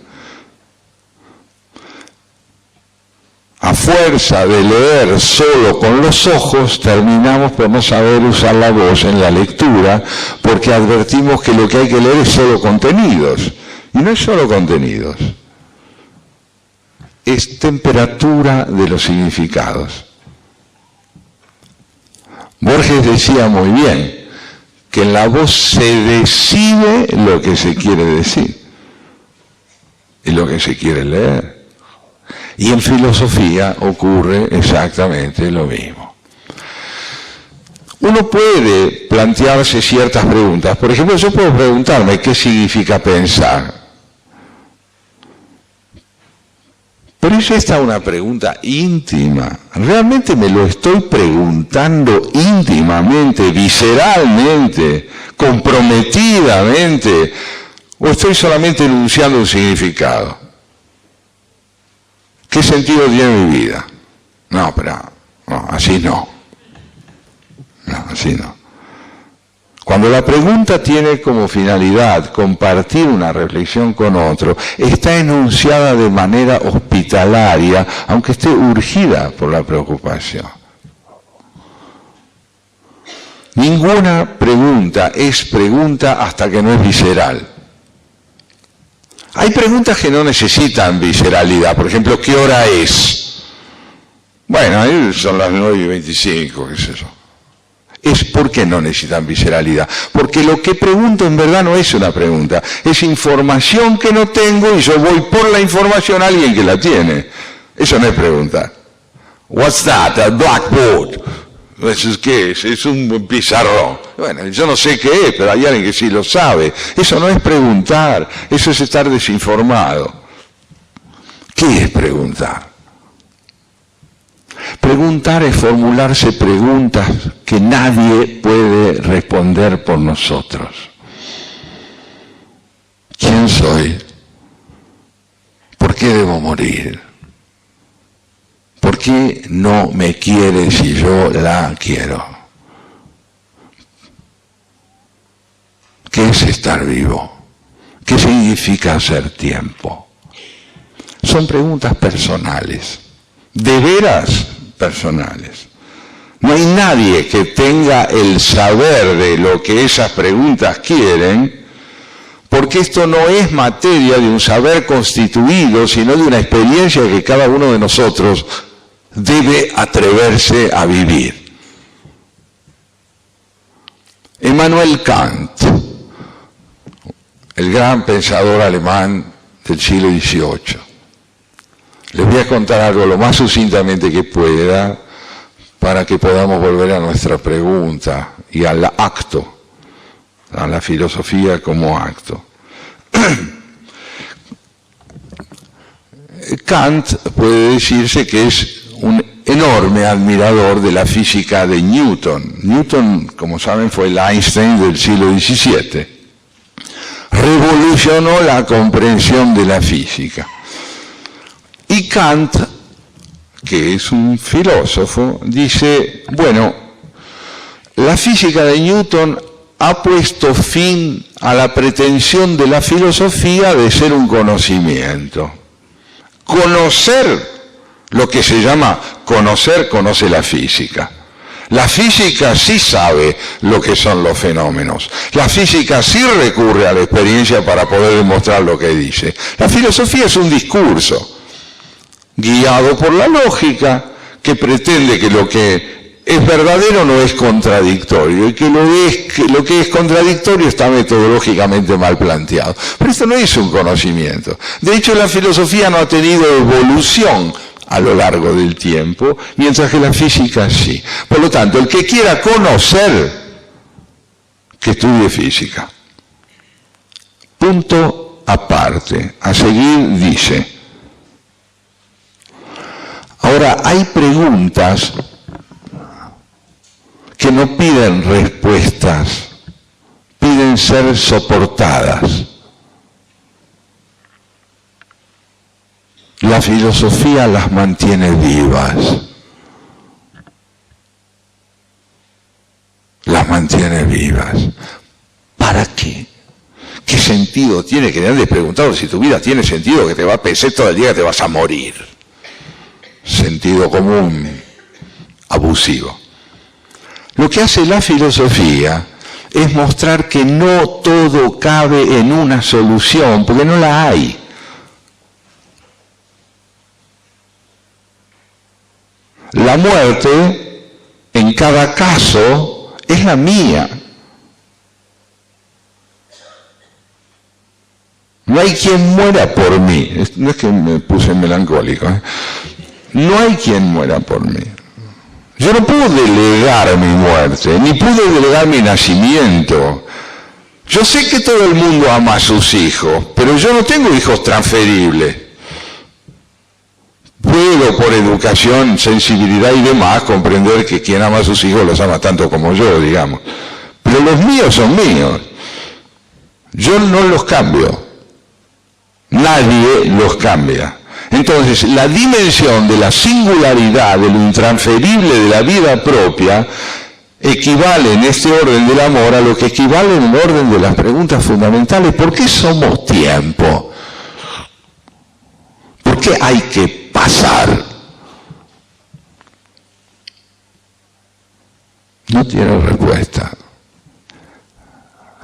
A fuerza de leer solo con los ojos, terminamos por no saber usar la voz en la lectura, porque advertimos que lo que hay que leer es solo contenidos. Y no es solo contenidos, es temperatura de los significados. Borges decía muy bien que en la voz se decide lo que se quiere decir y lo que se quiere leer. Y en filosofía ocurre exactamente lo mismo. Uno puede plantearse ciertas preguntas. Por ejemplo, yo puedo preguntarme qué significa pensar. Pero es esta una pregunta íntima. ¿Realmente me lo estoy preguntando íntimamente, visceralmente, comprometidamente? ¿O estoy solamente enunciando un significado? ¿Qué sentido tiene mi vida? No, pero no, así no. No, así no. Cuando la pregunta tiene como finalidad compartir una reflexión con otro, está enunciada de manera hospitalaria, aunque esté urgida por la preocupación. Ninguna pregunta es pregunta hasta que no es visceral. Hay preguntas que no necesitan visceralidad. Por ejemplo, ¿qué hora es? Bueno, ahí son las 9:25, qué sé yo. Es porque no necesitan visceralidad. Porque lo que pregunto en verdad no es una pregunta. Es información que no tengo y yo voy por la información a alguien que la tiene. Eso no es preguntar. What's that? A blackboard. ¿Qué es? Es un pizarrón. Bueno, yo no sé qué es, pero hay alguien que sí lo sabe. Eso no es preguntar, eso es estar desinformado. ¿Qué es preguntar? Preguntar es formularse preguntas que nadie puede responder por nosotros. ¿Quién soy? ¿Por qué debo morir? ¿Por qué no me quiere si yo la quiero? ¿Qué es estar vivo? ¿Qué significa hacer tiempo? Son preguntas personales, de veras personales. No hay nadie que tenga el saber de lo que esas preguntas quieren, porque esto no es materia de un saber constituido, sino de una experiencia que cada uno de nosotros debe atreverse a vivir. Immanuel Kant, el gran pensador alemán del siglo XVIII. Les voy a contar algo lo más sucintamente que pueda para que podamos volver a nuestra pregunta y al acto, a la filosofía como acto. Kant puede decirse que es un enorme admirador de la física de Newton. Newton, como saben, fue el Einstein del siglo XVII. Revolucionó la comprensión de la física. Y Kant, que es un filósofo, dice, bueno, la física de Newton ha puesto fin a la pretensión de la filosofía de ser un conocimiento. Conocer, lo que se llama conocer, conoce la física. La física sí sabe lo que son los fenómenos. La física sí recurre a la experiencia para poder demostrar lo que dice. La filosofía es un discurso guiado por la lógica que pretende que lo que es verdadero no es contradictorio y que lo que es contradictorio está metodológicamente mal planteado. Pero esto no es un conocimiento. De hecho, la filosofía no ha tenido evolución a lo largo del tiempo, mientras que la física sí. Por lo tanto, el que quiera conocer, que estudie física. Punto aparte. A seguir dice: ahora, hay preguntas que no piden respuestas, piden ser soportadas. La filosofía las mantiene vivas. Las mantiene vivas. ¿Para qué? ¿Qué sentido tiene que te han preguntado si tu vida tiene sentido, que te va a pensar todo el día que te vas a morir? Sentido común, abusivo. Lo que hace la filosofía es mostrar que no todo cabe en una solución, porque no la hay. La muerte, en cada caso, es la mía. No hay quien muera por mí. No es que me puse melancólico, ¿eh? No hay quien muera por mí. Yo no puedo delegar mi muerte, ni pude delegar mi nacimiento. Yo sé que todo el mundo ama a sus hijos, pero yo no tengo hijos transferibles. Puedo, por educación, sensibilidad y demás, comprender que quien ama a sus hijos los ama tanto como yo, digamos. Pero los míos son míos. Yo no los cambio. Nadie los cambia. Entonces, la dimensión de la singularidad, de lo intransferible de la vida propia, equivale en este orden del amor a lo que equivale en el orden de las preguntas fundamentales. ¿Por qué somos tiempo? ¿Por qué hay que pasar? No tiene respuesta.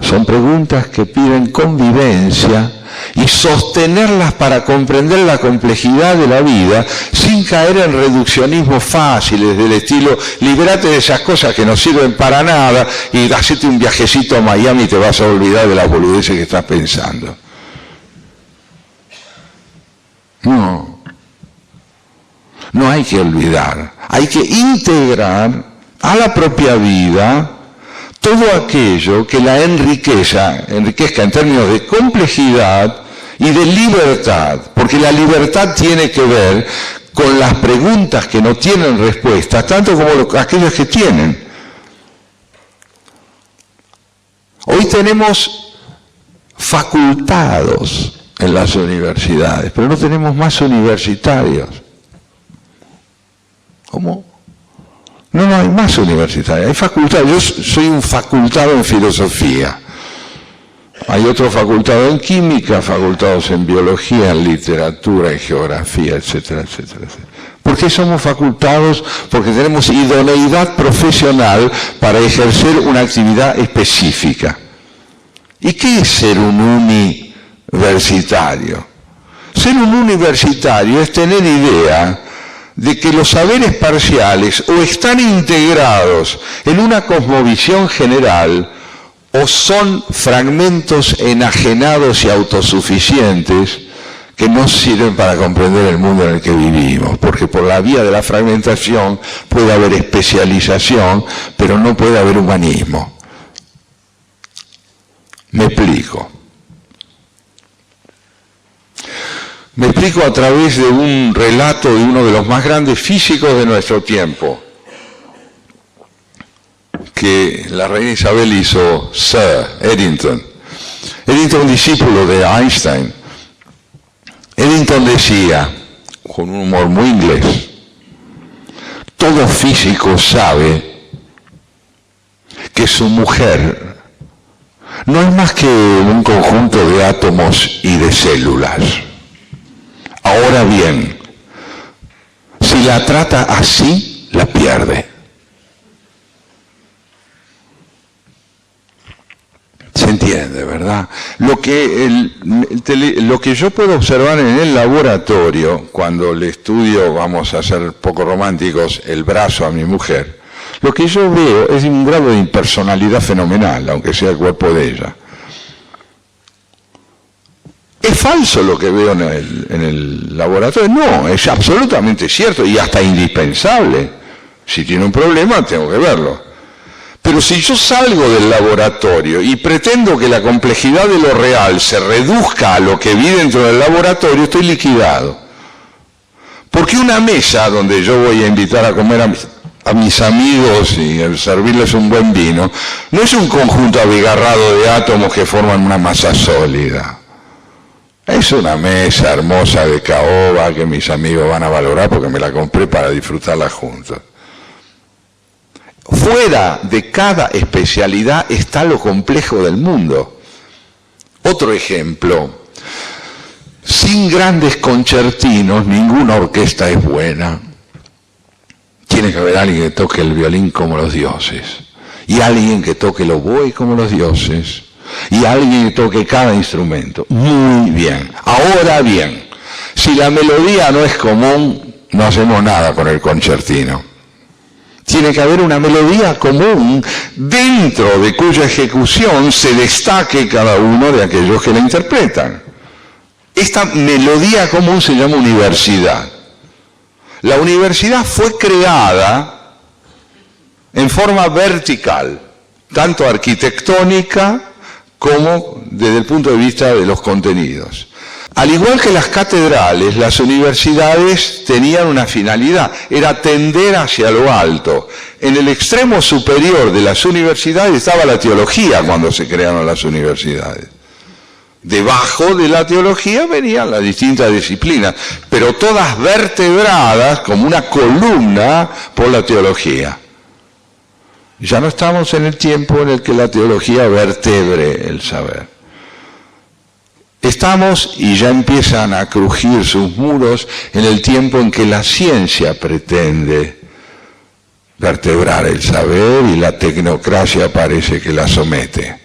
Son preguntas que piden convivencia y sostenerlas para comprender la complejidad de la vida sin caer en reduccionismos fáciles del estilo: libérate de esas cosas que no sirven para nada y hacete un viajecito a Miami y te vas a olvidar de las boludeces que estás pensando. No hay que olvidar, hay que integrar a la propia vida todo aquello que la enriquezca en términos de complejidad y de libertad, porque la libertad tiene que ver con las preguntas que no tienen respuesta, tanto como aquellas que tienen. Hoy tenemos facultados en las universidades, pero no tenemos más universitarios. ¿Cómo? No hay más universitarios, hay facultados. Yo soy un facultado en filosofía. Hay otro facultado en química, facultados en biología, en literatura, en geografía, etcétera, etcétera, etcétera. ¿Por qué somos facultados? Porque tenemos idoneidad profesional para ejercer una actividad específica. ¿Y qué es ser un universitario? Ser un universitario es tener idea de que los saberes parciales o están integrados en una cosmovisión general o son fragmentos enajenados y autosuficientes que no sirven para comprender el mundo en el que vivimos, porque por la vía de la fragmentación puede haber especialización, pero no puede haber humanismo. Me explico. Me explico a través de un relato de uno de los más grandes físicos de nuestro tiempo, que la reina Isabel hizo Sir Eddington. Eddington, discípulo de Einstein. Eddington decía, con un humor muy inglés: todo físico sabe que su mujer no es más que un conjunto de átomos y de células. Ahora bien, si la trata así, la pierde. entiende, ¿verdad? Lo que yo puedo observar en el laboratorio, cuando le estudio, vamos a ser poco románticos, el brazo a mi mujer, lo que yo veo es un grado de impersonalidad fenomenal, aunque sea el cuerpo de ella. ¿Es falso lo que veo en el laboratorio? No, es absolutamente cierto y hasta indispensable. Si tiene un problema, tengo que verlo. Pero si yo salgo del laboratorio y pretendo que la complejidad de lo real se reduzca a lo que vi dentro del laboratorio, estoy liquidado. Porque una mesa donde yo voy a invitar a comer a mis amigos y servirles un buen vino, no es un conjunto abigarrado de átomos que forman una masa sólida. Es una mesa hermosa de caoba que mis amigos van a valorar porque me la compré para disfrutarla juntos. Fuera de cada especialidad está lo complejo del mundo. Otro ejemplo, sin grandes concertinos ninguna orquesta es buena. Tiene que haber alguien que toque el violín como los dioses, y alguien que toque el oboe como los dioses, y alguien que toque cada instrumento. Muy bien. Ahora bien, si la melodía no es común, no hacemos nada con el concertino. Tiene que haber una melodía común dentro de cuya ejecución se destaque cada uno de aquellos que la interpretan. Esta melodía común se llama universidad. La universidad fue creada en forma vertical, tanto arquitectónica como desde el punto de vista de los contenidos. Al igual que las catedrales, las universidades tenían una finalidad, era tender hacia lo alto. En el extremo superior de las universidades estaba la teología cuando se crearon las universidades. Debajo de la teología venían las distintas disciplinas, pero todas vertebradas como una columna por la teología. Ya no estamos en el tiempo en el que la teología vertebre el saber. Estamos, y ya empiezan a crujir sus muros, en el tiempo en que la ciencia pretende vertebrar el saber y la tecnocracia parece que la somete.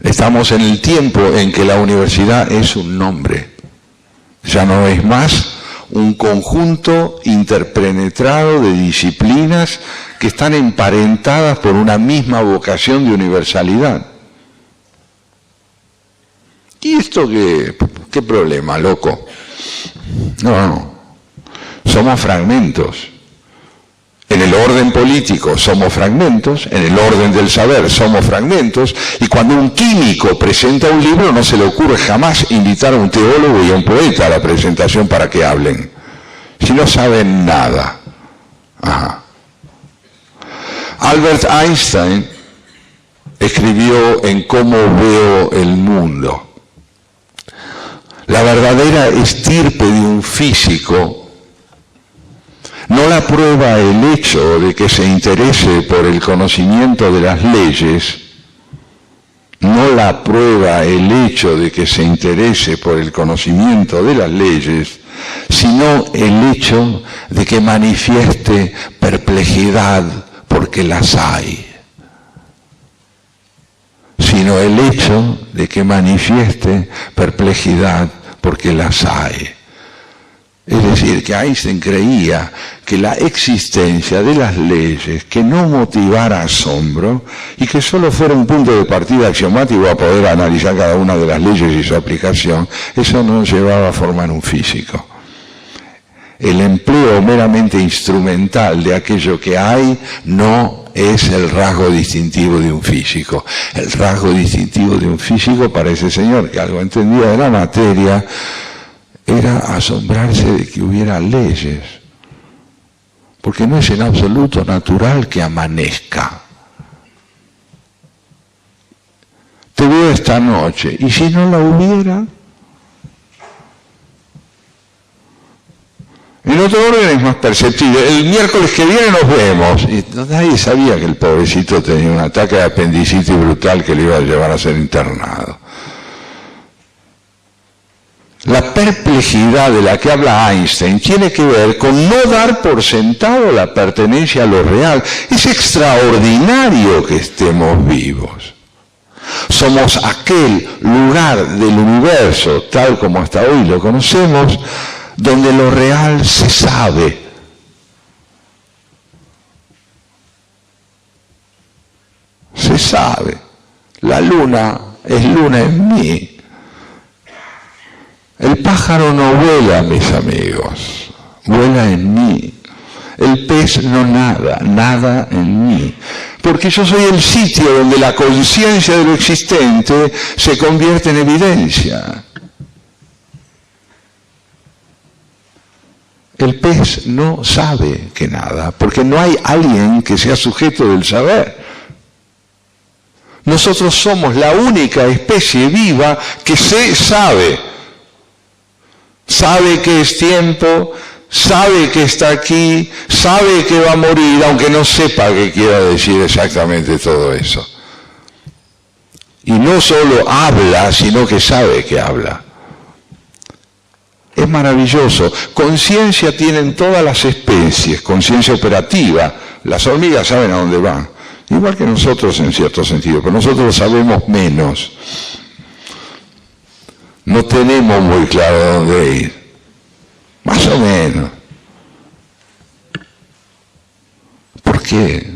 Estamos en el tiempo en que la universidad es un nombre, ya no es más un conjunto interpenetrado de disciplinas que están emparentadas por una misma vocación de universalidad. ¿Y esto qué problema, loco? No. Somos fragmentos. En el orden político somos fragmentos, en el orden del saber somos fragmentos, y cuando un químico presenta un libro no se le ocurre jamás invitar a un teólogo y a un poeta a la presentación para que hablen, si no saben nada. Ajá. Albert Einstein escribió en Cómo veo el mundo. La verdadera estirpe de un físico no la prueba el hecho de que se interese por el conocimiento de las leyes, no la prueba el hecho de que se interese por el conocimiento de las leyes, sino el hecho de que manifieste perplejidad porque las hay. Sino el hecho de que manifieste perplejidad porque las hay. Es decir, que Einstein creía que la existencia de las leyes que no motivara asombro y que solo fuera un punto de partida axiomático a poder analizar cada una de las leyes y su aplicación, eso no llevaba a formar un físico. El empleo meramente instrumental de aquello que hay no es el rasgo distintivo de un físico. El rasgo distintivo de un físico para ese señor que algo entendía de la materia era asombrarse de que hubiera leyes, porque no es en absoluto natural que amanezca. Te veo esta noche, y si no la hubiera, en otro orden es más perceptible. El miércoles que viene nos vemos. Y nadie sabía que el pobrecito tenía un ataque de apendicitis brutal que le iba a llevar a ser internado. La perplejidad de la que habla Einstein tiene que ver con no dar por sentado la pertenencia a lo real. Es extraordinario que estemos vivos. Somos aquel lugar del universo, tal como hasta hoy lo conocemos, donde lo real se sabe. Se sabe. La luna es luna en mí. El pájaro no vuela, mis amigos, vuela en mí. El pez no nada en mí. Porque yo soy el sitio donde la conciencia de lo existente se convierte en evidencia. El pez no sabe que nada, porque no hay alguien que sea sujeto del saber. Nosotros somos la única especie viva que se sabe. Sabe que es tiempo, sabe que está aquí, sabe que va a morir, aunque no sepa qué quiera decir exactamente todo eso. Y no solo habla, sino que sabe que habla. Es maravilloso. Conciencia tienen todas las especies, conciencia operativa. Las hormigas saben a dónde van. Igual que nosotros en cierto sentido, pero nosotros sabemos menos. No tenemos muy claro dónde ir. Más o menos. ¿Por qué?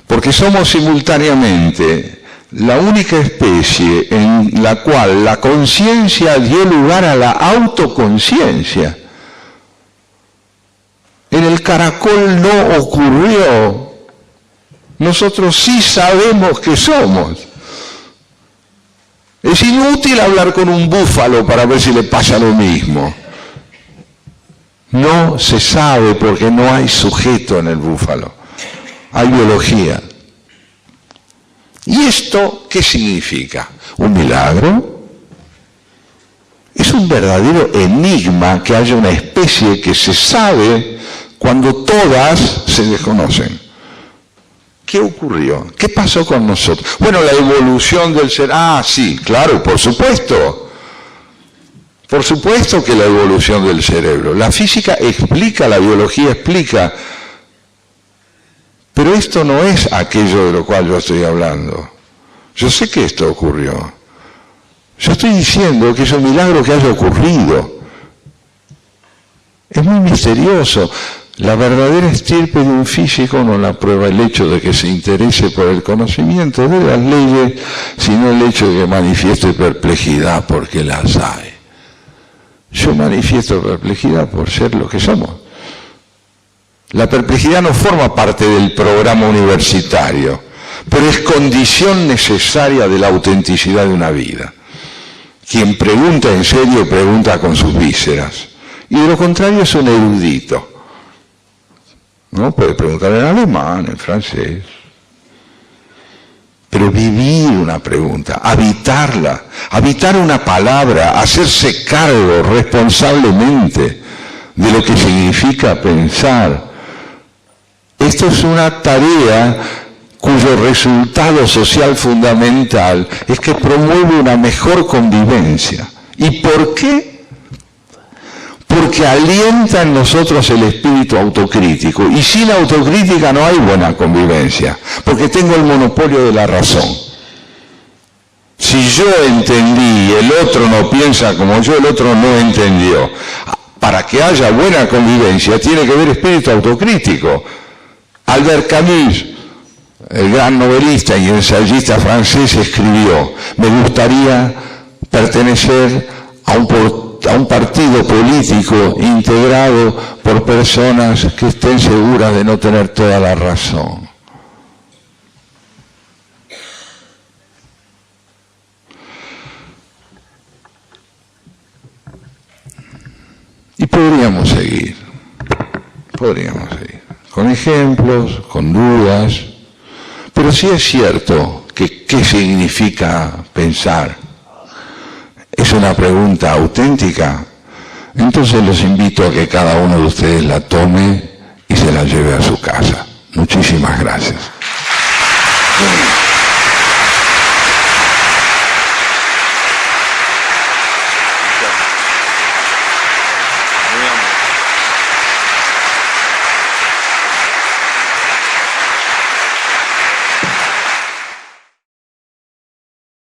Porque somos simultáneamente la única especie en la cual la conciencia dio lugar a la autoconciencia. En el caracol no ocurrió. Nosotros sí sabemos que somos. Es inútil hablar con un búfalo para ver si le pasa lo mismo. No se sabe porque no hay sujeto en el búfalo. Hay biología. ¿Y esto qué significa? ¿Un milagro? Es un verdadero enigma que haya una especie que se sabe cuando todas se desconocen. ¿Qué ocurrió? ¿Qué pasó con nosotros? Bueno, la evolución del ser. Ah, sí, claro, por supuesto. Por supuesto que la evolución del cerebro. La física explica, la biología explica. Pero esto no es aquello de lo cual yo estoy hablando. Yo sé que esto ocurrió. Yo estoy diciendo que es un milagro que haya ocurrido. Es muy misterioso. La verdadera estirpe de un físico no la prueba el hecho de que se interese por el conocimiento de las leyes, sino el hecho de que manifieste perplejidad porque las hay. Yo manifiesto perplejidad por ser lo que somos. La perplejidad no forma parte del programa universitario, pero es condición necesaria de la autenticidad de una vida. Quien pregunta en serio, pregunta con sus vísceras. Y de lo contrario es un erudito. ¿No? Puede preguntar en alemán, en francés. Pero vivir una pregunta, habitarla, habitar una palabra, hacerse cargo responsablemente de lo que significa pensar. Esto es una tarea cuyo resultado social fundamental es que promueve una mejor convivencia. ¿Y por qué? Porque alienta en nosotros el espíritu autocrítico. Y sin autocrítica no hay buena convivencia, porque tengo el monopolio de la razón. Si yo entendí y el otro no piensa como yo, el otro no entendió. Para que haya buena convivencia tiene que haber espíritu autocrítico. Albert Camus, el gran novelista y ensayista francés, escribió: me gustaría pertenecer a un partido político integrado por personas que estén seguras de no tener toda la razón. Y podríamos seguir, con ejemplos, con dudas, pero sí es cierto que ¿qué significa pensar? ¿Es una pregunta auténtica? Entonces los invito a que cada uno de ustedes la tome y se la lleve a su casa. Muchísimas gracias.